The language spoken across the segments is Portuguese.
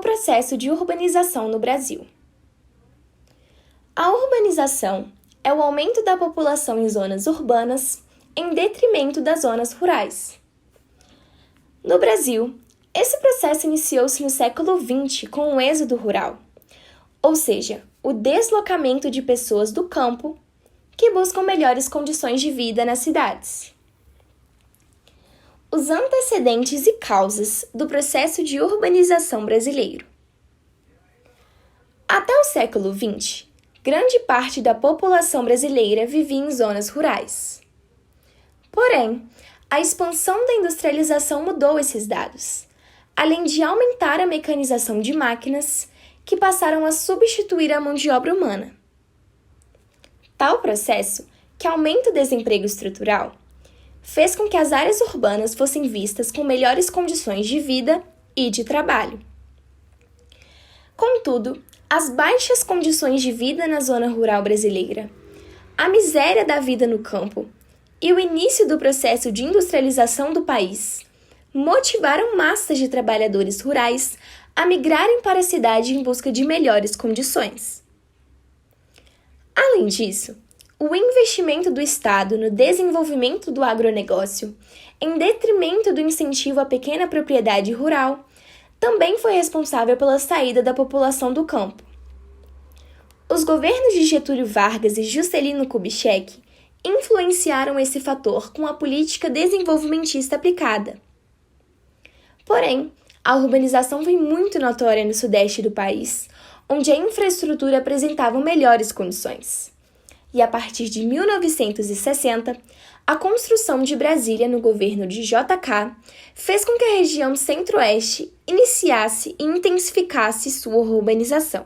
processo de urbanização no Brasil. A urbanização é o aumento da população em zonas urbanas em detrimento das zonas rurais. No Brasil, esse processo iniciou-se no século XX com o êxodo rural, ou seja, o deslocamento de pessoas do campo que buscam melhores condições de vida nas cidades. Os antecedentes e causas do processo de urbanização brasileiro. Até o século XX, grande parte da população brasileira vivia em zonas rurais. Porém, a expansão da industrialização mudou esses dados, além de aumentar a mecanização de máquinas que passaram a substituir a mão de obra humana. Tal processo, que aumenta o desemprego estrutural, fez com que as áreas urbanas fossem vistas com melhores condições de vida e de trabalho. Contudo, as baixas condições de vida na zona rural brasileira, a miséria da vida no campo e o início do processo de industrialização do país motivaram massas de trabalhadores rurais a migrarem para a cidade em busca de melhores condições. Além disso, o investimento do Estado no desenvolvimento do agronegócio, em detrimento do incentivo à pequena propriedade rural, também foi responsável pela saída da população do campo. Os governos de Getúlio Vargas e Juscelino Kubitschek influenciaram esse fator com a política desenvolvimentista aplicada. Porém, a urbanização foi muito notória no sudeste do país, onde a infraestrutura apresentava melhores condições. E a partir de 1960, a construção de Brasília no governo de JK fez com que a região centro-oeste iniciasse e intensificasse sua urbanização.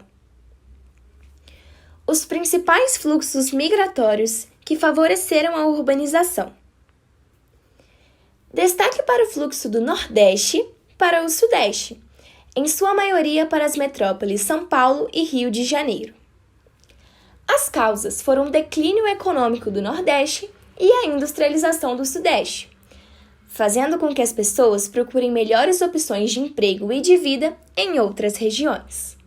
Os principais fluxos migratórios que favoreceram a urbanização. Destaque para o fluxo do Nordeste para o Sudeste, em sua maioria para as metrópoles São Paulo e Rio de Janeiro. As causas foram o declínio econômico do Nordeste e a industrialização do Sudeste, fazendo com que as pessoas procurem melhores opções de emprego e de vida em outras regiões.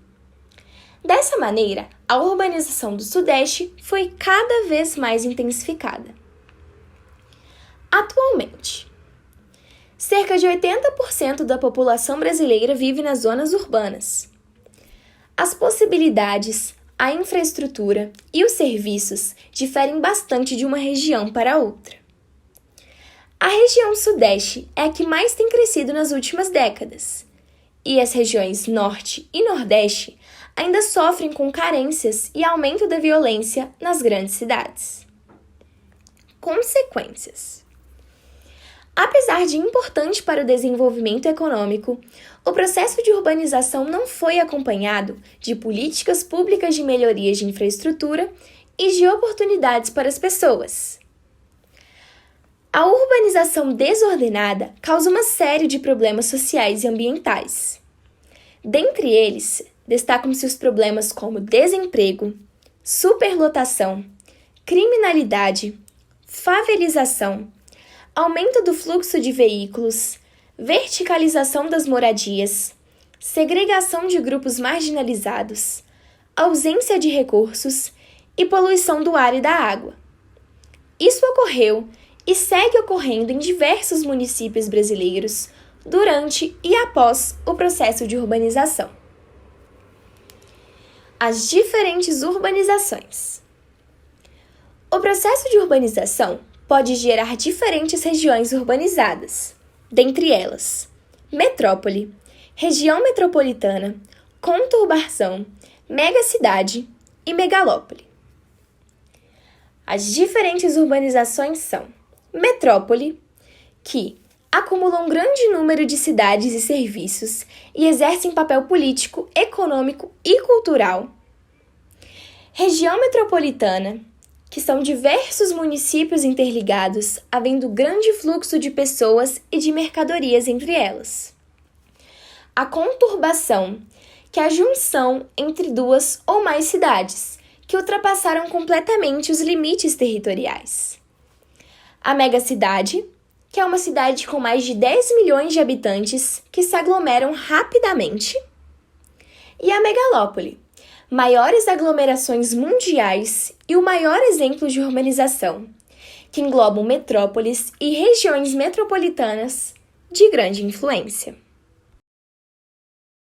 Dessa maneira, a urbanização do Sudeste foi cada vez mais intensificada. Atualmente, cerca de 80% da população brasileira vive nas zonas urbanas. As possibilidades, a infraestrutura e os serviços diferem bastante de uma região para outra. A região Sudeste é a que mais tem crescido nas últimas décadas, e as regiões Norte e Nordeste ainda sofrem com carências e aumento da violência nas grandes cidades. Consequências. Apesar de importante para o desenvolvimento econômico, o processo de urbanização não foi acompanhado de políticas públicas de melhorias de infraestrutura e de oportunidades para as pessoas. A urbanização desordenada causa uma série de problemas sociais e ambientais. Dentre eles, destacam-se os problemas como desemprego, superlotação, criminalidade, favelização, aumento do fluxo de veículos, verticalização das moradias, segregação de grupos marginalizados, ausência de recursos e poluição do ar e da água. Isso ocorreu e segue ocorrendo em diversos municípios brasileiros durante e após o processo de urbanização. As diferentes urbanizações. O processo de urbanização pode gerar diferentes regiões urbanizadas, dentre elas, metrópole, região metropolitana, conturbação, megacidade e megalópole. As diferentes urbanizações são metrópole, que acumula um grande número de cidades e serviços e exercem papel político, econômico e cultural. Região metropolitana, que são diversos municípios interligados, havendo grande fluxo de pessoas e de mercadorias entre elas. A conturbação, que é a junção entre duas ou mais cidades, que ultrapassaram completamente os limites territoriais. A megacidade, que é uma cidade com mais de 10 milhões de habitantes que se aglomeram rapidamente. e a megalópole, maiores aglomerações mundiais e o maior exemplo de urbanização, que englobam metrópoles e regiões metropolitanas de grande influência.